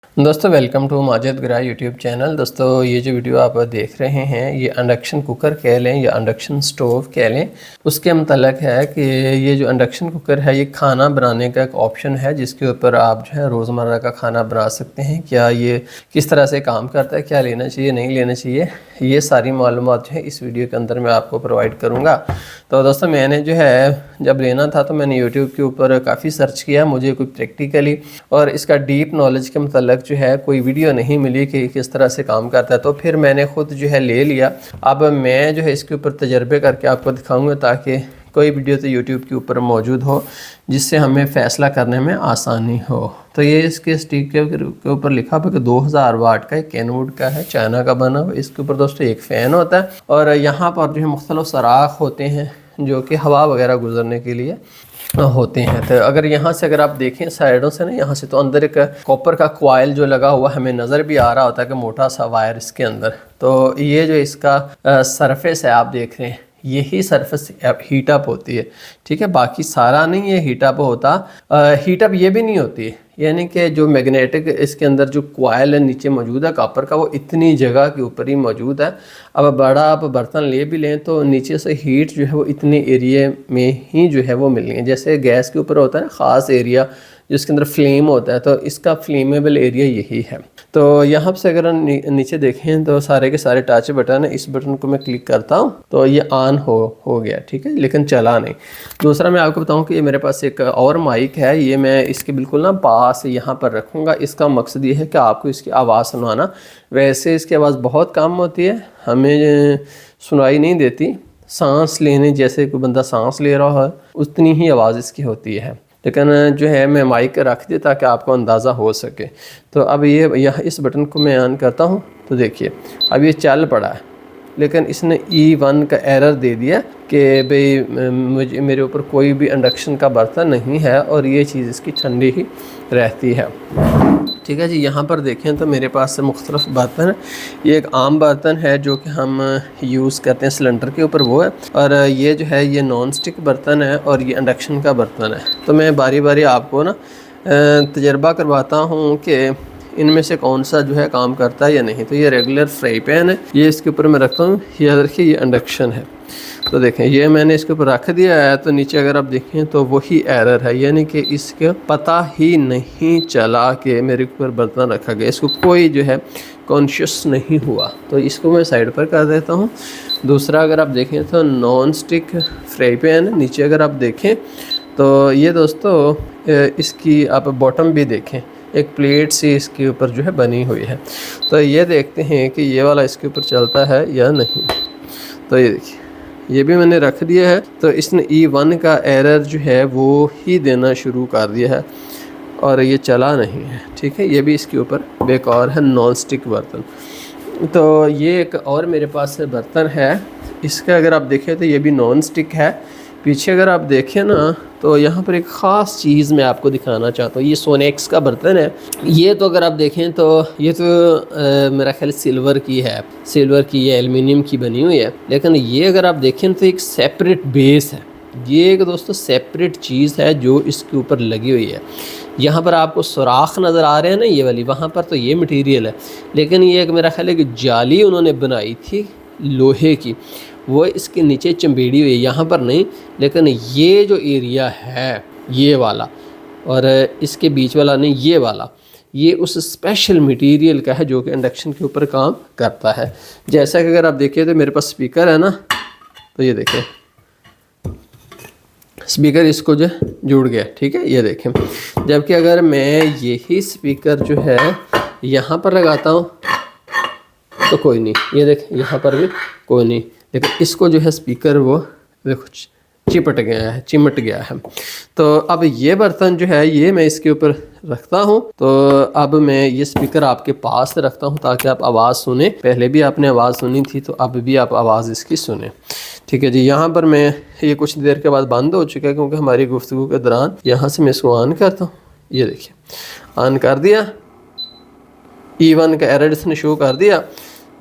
दोस्तों welcome to Majid गरा YouTube channel. दोस्तों ये जो वीडियो आप देख रहे हैं ये इंडक्शन कुकर कह लें या इंडक्शन स्टोव कह लें, उसके मतलब है कि ये जो इंडक्शन कुकर है ये खाना बनाने का एक ऑप्शन है जिसके ऊपर आप जो है रोज़मर्रा का खाना बना सकते हैं। क्या ये किस तरह से काम करता है, क्या लेना चाहिए नहीं लेना चाहिए, ये सारी मालूमात जो है इस वीडियो के अंदर मैं आपको प्रोवाइड करूँगा। तो दोस्तों मैंने जो है जब लेना था तो मैंने यूट्यूब के ऊपर काफ़ी सर्च किया, मुझे कोई प्रैक्टिकली और इसका डीप नॉलेज के मतलब जो है कोई वीडियो नहीं मिली कि किस तरह से काम करता है। तो फिर मैंने ख़ुद जो है ले लिया। अब मैं जो है इसके ऊपर तजर्बे करके आपको दिखाऊंगा ताकि कोई वीडियो तो यूट्यूब के ऊपर मौजूद हो जिससे हमें फ़ैसला करने में आसानी हो। तो ये इसके स्टिक के ऊपर लिखा हुआ कि 2000 वाट का कैनवुड का है, चाइना का बना हुआ। इसके ऊपर दोस्तों एक फ़ैन होता है और यहाँ पर जो है मुख्तलिफ सराख होते हैं जो कि हवा वगैरह गुजरने के लिए होते हैं। तो अगर आप देखें साइडों से ना, यहाँ से तो अंदर एक कॉपर का कॉइल जो लगा हुआ हमें नज़र भी आ रहा होता है कि मोटा सा वायर इसके अंदर। तो ये जो इसका सरफेस है आप देख रहे हैं, यही सरफेस हीट अप होती है, ठीक है। बाकी सारा नहीं ये हीट अप होता। हीट अप ये भी नहीं होती है, यानी कि जो मैग्नेटिक इसके अंदर जो कॉइल है नीचे मौजूद है कॉपर का, वो इतनी जगह के ऊपर ही मौजूद है। अब बड़ा आप बर्तन ले भी लें तो नीचे से हीट जो है वो इतने एरिया में ही जो है वो मिलनी है। जैसे गैस के ऊपर होता है ना ख़ास एरिया जिसके अंदर फ्लेम होता है, तो इसका फ्लेमेबल एरिया यही है। तो यहाँ से अगर नीचे देखें तो सारे के सारे टच बटन है। इस बटन को मैं क्लिक करता हूँ तो ये ऑन हो गया, ठीक है, लेकिन चला नहीं। दूसरा मैं आपको बताऊँ कि ये मेरे पास एक और माइक है, ये मैं इसके बिल्कुल ना पास यहाँ पर रखूँगा। इसका मकसद ये है कि आपको इसकी आवाज़ सुनाना। वैसे इसकी आवाज़ बहुत कम होती है, हमें सुनाई नहीं देती। सांस लेने जैसे कोई बंदा सांस ले रहा है उतनी ही आवाज़ इसकी होती है, लेकिन जो है मैं माइक रख दिया ताकि आपको अंदाज़ा हो सके। तो अब ये इस बटन को मैं ऑन करता हूँ तो देखिए अब ये चल पड़ा है, लेकिन इसने E1 का एरर दे दिया कि भाई मेरे ऊपर कोई भी इंडक्शन का बर्तन नहीं है और ये चीज़ इसकी ठंडी ही रहती है, ठीक है जी। यहाँ पर देखें तो मेरे पास से मुख्तलिफ बर्तन है। ये एक आम बर्तन है जो कि हम यूज़ करते हैं सिलेंडर के ऊपर, वो है। और ये जो है ये नॉन स्टिक बर्तन है और ये इंडक्शन का बर्तन है। तो मैं बारी बारी आपको ना तजर्बा करवाता हूँ कि इनमें से कौन सा जो है काम करता है या नहीं। तो ये रेगुलर फ्राई पैन है, ये इसके ऊपर मैं रखता हूँ। ये देखिए ये इंडक्शन है, तो देखें ये मैंने इसके ऊपर रख दिया है। तो नीचे अगर आप देखें तो वही एरर है, यानी कि इसके पता ही नहीं चला कि मेरे ऊपर बर्तन रखा गया, इसको कोई जो है कॉन्शियस नहीं हुआ। तो इसको मैं साइड पर कर देता हूँ। दूसरा अगर आप देखें तो नॉन स्टिक फ्राई पैन है। नीचे अगर आप देखें तो ये दोस्तों इसकी आप बॉटम भी देखें, एक प्लेट सी इसके ऊपर जो है बनी हुई है। तो ये देखते हैं कि ये वाला इसके ऊपर चलता है या नहीं। तो ये देखिए ये भी मैंने रख दिया है। तो इसने E1 का एरर जो है वो ही देना शुरू कर दिया है और ये चला नहीं है, ठीक है। ये भी इसके ऊपर बेकार है नॉन स्टिक बर्तन। तो ये एक और मेरे पास बर्तन है, इसका अगर आप देखें तो ये भी नॉन स्टिक है। पीछे अगर आप देखें ना तो यहाँ पर एक ख़ास चीज़ मैं आपको दिखाना चाहता हूँ। ये सोनेक्स का बर्तन है। ये तो अगर आप देखें तो ये तो मेरा ख्याल सिल्वर की है, सिल्वर की या एल्युमिनियम की बनी हुई है। लेकिन ये अगर आप देखें तो एक सेपरेट बेस है, ये एक दोस्तों सेपरेट चीज़ है जो इसके ऊपर लगी हुई है। यहाँ पर आपको सुराख नज़र आ रहे हैं ना ये वाली, वहाँ पर तो ये मटेरियल है, लेकिन ये एक मेरा ख्याल है कि जाली उन्होंने बनाई थी लोहे की, वो इसके नीचे चंबेड़ी हुई है, यहाँ पर नहीं। लेकिन ये जो एरिया है ये वाला और इसके बीच वाला नहीं, ये वाला, ये उस स्पेशल मटेरियल का है जो कि इंडक्शन के ऊपर काम करता है। जैसा कि अगर आप देखिए तो मेरे पास स्पीकर है ना, तो ये देखें स्पीकर इसको जो जुड़ गया, ठीक है, ये देखें। जबकि अगर मैं यही स्पीकर जो है यहाँ पर लगाता हूँ तो कोई नहीं, ये देख यहाँ पर भी कोई नहीं, लेकिन इसको जो है स्पीकर वो देखो चिमट गया है। तो अब ये बर्तन जो है ये मैं इसके ऊपर रखता हूँ। तो अब मैं ये स्पीकर आपके पास रखता हूँ ताकि आप आवाज़ सुने। पहले भी आपने आवाज़ सुनी थी तो अब भी आप आवाज़ इसकी सुने, ठीक है जी। यहाँ पर मैं ये कुछ देर के बाद बंद हो चुका है क्योंकि हमारी गुफ्तगू के दौरान। यहाँ से मैं इसको ऑन करता हूँ, ये देखिए ऑन कर दिया, E1 का एरर इसने शो कर दिया,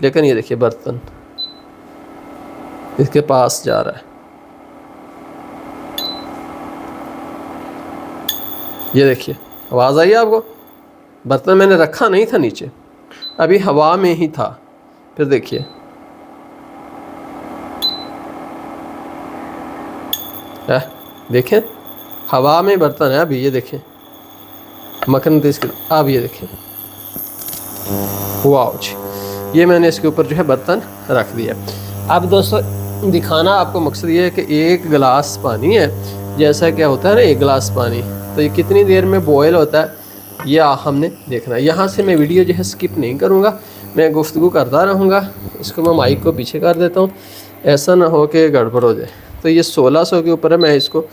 लेकिन ये देखिए बर्तन इसके पास जा रहा है। ये देखिए आवाज़ आई आपको, बर्तन मैंने रखा नहीं था नीचे, अभी हवा में ही था। फिर देखिए देखें हवा में बर्तन है अभी, ये देखें मक्खन तेज कर, अब ये देखें वाह जी, ये मैंने इसके ऊपर जो है बर्तन रख दिया। अब दोस्तों दिखाना आपको मकसद ये है कि एक गिलास पानी है, जैसा क्या होता है ना एक गिलास पानी, तो ये कितनी देर में बॉयल होता है ये हमने देखना है। यहाँ से मैं वीडियो जो है स्किप नहीं करूँगा, मैं गुफ्तगू करता रहूँगा। इसको मैं माइक को पीछे कर देता हूँ, ऐसा ना हो कि गड़बड़ हो जाए। तो ये 1600 के ऊपर है, मैं इसको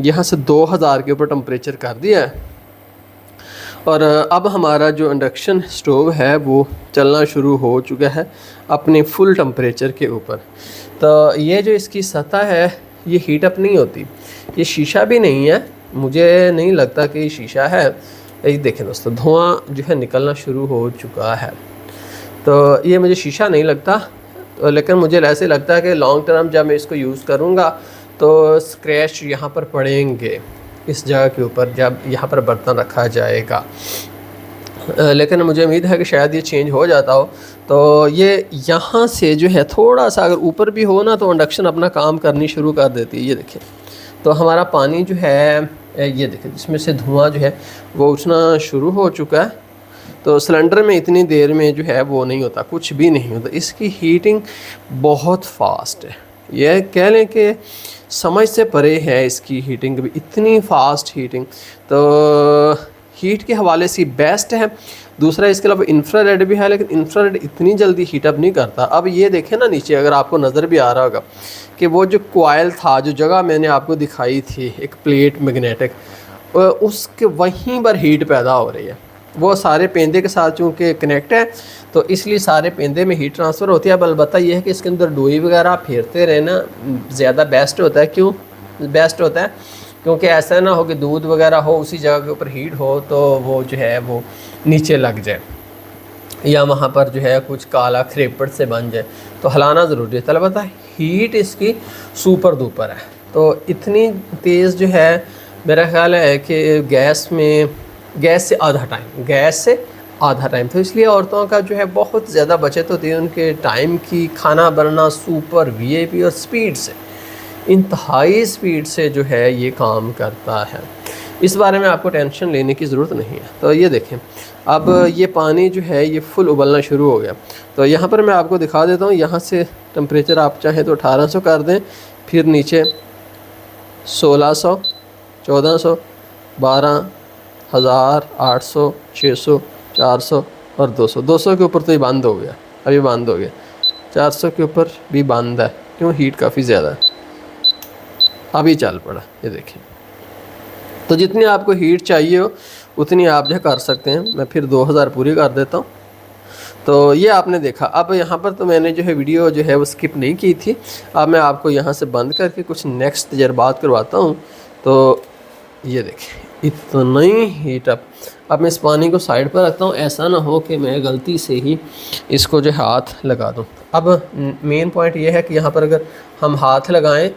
यहाँ से 2000 के ऊपर टेम्परेचर कर दिया है। और अब हमारा जो इंडक्शन स्टोव है वो चलना शुरू हो चुका है अपने फुल टेम्परेचर के ऊपर। तो ये जो इसकी सतह है ये हीट अप नहीं होती, ये शीशा भी नहीं है, मुझे नहीं लगता कि ये शीशा है। ये देखें दोस्तों धुआं जो है निकलना शुरू हो चुका है, तो ये मुझे शीशा नहीं लगता। तो लेकिन मुझे ऐसे लगता है कि लॉन्ग टर्म जब मैं इसको यूज़ करूँगा तो स्क्रैच यहाँ पर पड़ेंगे इस जगह के ऊपर जब यहाँ पर बर्तन रखा जाएगा। लेकिन मुझे उम्मीद है कि शायद ये चेंज हो जाता हो। तो ये यहाँ से जो है थोड़ा सा अगर ऊपर भी हो ना तो इंडक्शन अपना काम करनी शुरू कर देती है। ये देखें तो हमारा पानी जो है ये देखें इसमें से धुआं जो है वो उठना शुरू हो चुका है। तो सिलेंडर में इतनी देर में जो है वो नहीं होता, कुछ भी नहीं होता। इसकी हीटिंग बहुत फास्ट है, यह कह लें कि समझ से परे है इसकी हीटिंग भी, इतनी फास्ट हीटिंग। तो हीट के हवाले से बेस्ट है। दूसरा इसके अलावा इंफ्रारेड भी है, लेकिन इंफ्रारेड इतनी जल्दी हीट अप नहीं करता। अब ये देखें ना नीचे, अगर आपको नज़र भी आ रहा होगा कि वो जो कॉइल था, जो जगह मैंने आपको दिखाई थी एक प्लेट मैग्नेटिक, उसके वहीं पर हीट पैदा हो रही है। वो सारे पेंदे के साथ चूँकि कनेक्ट है तो इसलिए सारे पेंदे में हीट ट्रांसफ़र होती है। अब अलबत्ता ये है कि इसके अंदर डोई वगैरह फेरते रहना ज़्यादा बेस्ट होता है। क्यों बेस्ट होता है? क्योंकि ऐसा ना हो कि दूध वगैरह हो उसी जगह के ऊपर हीट हो तो वो जो है वो नीचे लग जाए या वहाँ पर जो है कुछ काला खरेपट से बन जाए, तो हिलाना ज़रूरी है। तो अलबत्ता हीट इसकी सुपर डुपर है, तो इतनी तेज़ जो है मेरा ख्याल है कि गैस से आधा टाइम, तो इसलिए औरतों का जो है बहुत ज़्यादा बचत होती है उनके टाइम की। खाना बनना सुपर वीआईपी और स्पीड से, इंतहाई स्पीड से जो है ये काम करता है। इस बारे में आपको टेंशन लेने की ज़रूरत नहीं है। तो ये देखें अब ये पानी जो है ये फुल उबलना शुरू हो गया। तो यहाँ पर मैं आपको दिखा देता हूँ, यहाँ से टेम्परेचर आप चाहें तो 1800 कर दें, फिर नीचे 1600, 1400, 12,000, 800, 600, 400 और 200 के ऊपर तो ये बंद हो गया, अभी बंद हो गया। 400 के ऊपर भी बंद है, क्यों? हीट काफ़ी ज़्यादा है, अभी चल पड़ा। ये देखिए, तो जितनी आपको हीट चाहिए हो उतनी आप जो कर सकते हैं। मैं फिर 2000 पूरी कर देता हूँ। तो ये आपने देखा। अब यहाँ पर तो मैंने जो है वीडियो जो है वो स्किप नहीं की थी। अब मैं आपको यहाँ से बंद करके कुछ नेक्स्ट तजर्बात करवाता हूँ। तो ये देखिए इतना ही हीट अप। अब मैं इस पानी को साइड पर रखता हूँ, ऐसा ना हो कि मैं गलती से ही इसको जो हाथ लगा दूँ। अब मेन पॉइंट ये है कि यहाँ पर अगर हम हाथ लगाएं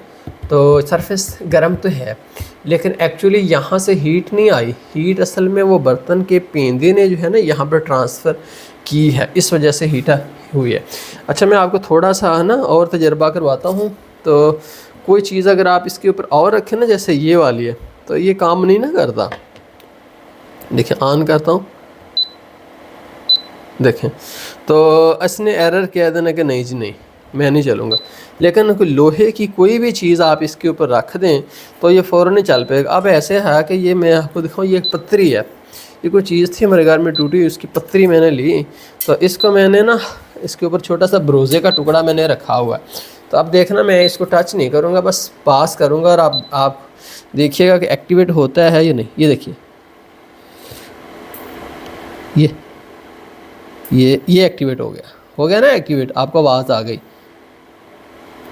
तो सरफेस गर्म तो है, लेकिन एक्चुअली यहाँ से हीट नहीं आई। हीट असल में वो बर्तन के पेंदे ने जो है ना यहाँ पर ट्रांसफ़र की है, इस वजह से हीट हुई है। अच्छा, मैं आपको थोड़ा सा ना और तजर्बा करवाता हूँ। तो कोई चीज़ अगर आप इसके ऊपर और रखें ना, जैसे ये वाली है, तो ये काम नहीं ना करता। देखिए ऑन करता हूँ, देखें तो इसने एरर किया देना कि नहीं जी नहीं मैं नहीं चलूँगा। लेकिन कोई लोहे की कोई भी चीज़ आप इसके ऊपर रख दें तो ये फ़ौरन ही चल पाएगा। अब ऐसे है कि ये मैं आपको दिखाऊँ, ये एक पत्थरी है, ये कोई चीज़ थी हमारे घर में टूटी, उसकी पत्थरी मैंने ली। तो इसको मैंने ना इसके ऊपर छोटा सा ब्रोज़े का टुकड़ा मैंने रखा हुआ है। तो अब देखना मैं इसको टच नहीं करूँगा, बस पास करूँगा और आप देखिएगा कि एक्टिवेट होता है या नहीं। ये देखिए ये एक्टिवेट हो गया ना एक्टिवेट, आपको आवाज़ आ गई।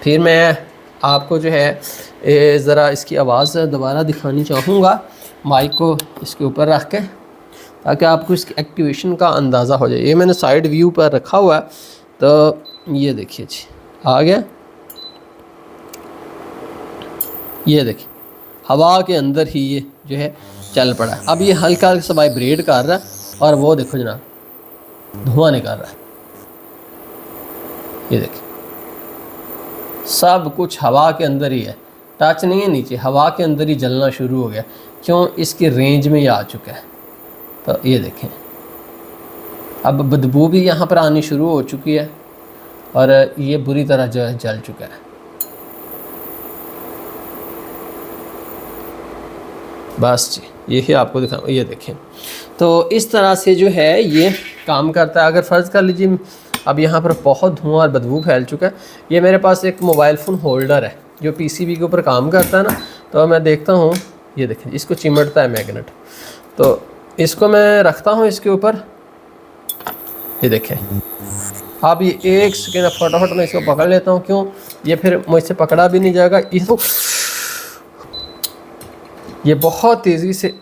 फिर मैं आपको जो है ज़रा इसकी आवाज़ दोबारा दिखानी चाहूँगा, माइक को इसके ऊपर रख के, ताकि आपको इसकी एक्टिवेशन का अंदाज़ा हो जाए। ये मैंने साइड व्यू पर रखा हुआ है। तो ये देखिए जी आ गया, ये देखिए हवा के अंदर ही ये जो है चल पड़ा। अब ये हल्का सा वाइब्रेट कर रहा है, और वो देखो जनाब धुआं निकल रहा है, ये देखिए सब कुछ हवा के अंदर ही है, टच नहीं है नीचे, हवा के अंदर ही जलना शुरू हो गया। क्यों? इसकी रेंज में ये आ चुका है। तो ये देखें अब बदबू भी यहाँ पर आनी शुरू हो चुकी है और ये बुरी तरह जो है जल चुका है। बस जी यही आपको दिखाऊँ, ये देखें। तो इस तरह से जो है ये काम करता है। अगर फ़र्ज़ कर लीजिए अब यहाँ पर बहुत धुआं और बदबू फैल चुका है। ये मेरे पास एक मोबाइल फ़ोन होल्डर है जो पीसीबी के ऊपर काम करता है ना, तो मैं देखता हूँ, ये देखें इसको चिमटता है मैग्नेट, तो इसको मैं रखता हूँ इसके ऊपर, ये देखें। अब ये एक सेकेंड फटाफट मैं इसको पकड़ लेता हूँ। क्यों? ये फिर मुझसे पकड़ा भी नहीं जाएगा। इसको ये बहुत तेज़ी से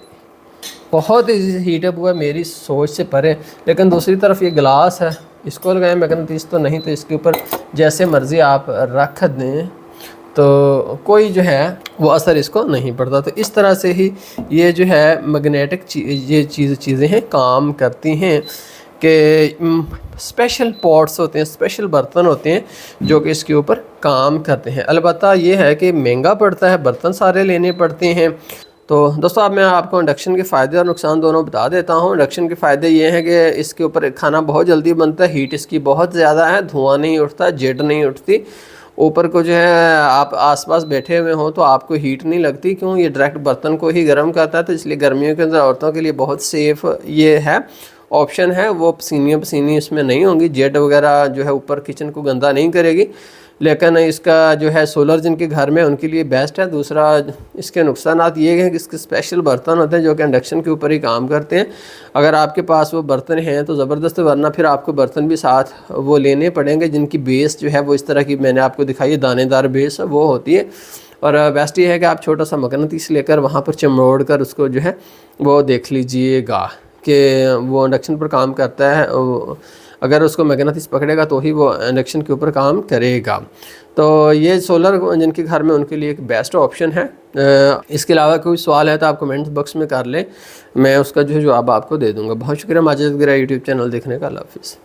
हीट अप हुआ है, मेरी सोच से परे। लेकिन दूसरी तरफ ये गिलास है, इसको लगाएं मैग्नेटिस तो नहीं, तो इसके ऊपर जैसे मर्ज़ी आप रख दें तो कोई जो है वो असर इसको नहीं पड़ता। तो इस तरह से ही ये जो है मैग्नेटिक ये चीज़ें हैं काम करती हैं कि स्पेशल पॉट्स होते हैं, स्पेशल बर्तन होते हैं जो कि इसके ऊपर काम करते हैं। अलबत्ता ये है कि महंगा पड़ता है, बर्तन सारे लेने पड़ते हैं। तो दोस्तों अब मैं आपको इंडक्शन के फ़ायदे और नुकसान दोनों बता देता हूँ। इंडक्शन के फ़ायदे ये हैं कि इसके ऊपर खाना बहुत जल्दी बनता है, हीट इसकी बहुत ज़्यादा है, धुआं नहीं उठता, जेट नहीं उठती। ऊपर को जो है आप आसपास बैठे हुए हों तो आपको हीट नहीं लगती। क्यों? ये डायरेक्ट बर्तन को ही गर्म करता है, तो इसलिए गर्मियों के अंदर औरतों के लिए बहुत सेफ़ ये है ऑप्शन है। वो पसीनी इसमें नहीं होंगी, जेट वगैरह जो है ऊपर किचन को गंदा नहीं करेगी। लेकिन इसका जो है सोलर जिनके घर में उनके लिए बेस्ट है। दूसरा इसके नुकसानात ये हैं कि इसके स्पेशल बर्तन होते हैं जो कि इंडक्शन के ऊपर ही काम करते हैं। अगर आपके पास वो बर्तन हैं तो ज़बरदस्त, वरना फिर आपको बर्तन भी साथ वो लेने पड़ेंगे जिनकी बेस जो है वो इस तरह की मैंने आपको दिखाई है, दानेदार बेस वो होती है। और बेस्ट ये है कि आप छोटा सा मकनातीस लेकर वहाँ पर चमोड़ कर उसको जो है वो देख लीजिएगा कि वो इंडक्शन पर काम करता है। अगर उसको मैग्नेटिस पकड़ेगा तो ही वो इंडक्शन के ऊपर काम करेगा। तो ये सोलर जिनके घर में उनके लिए एक बेस्ट ऑप्शन है। इसके अलावा कोई सवाल है तो आप कमेंट बॉक्स में कर लें, मैं उसका जो है जवाब आपको दे दूँगा। बहुत शुक्रिया माजिद गिरा यूट्यूब चैनल देखने का। अल्लाह हाफ़िज़।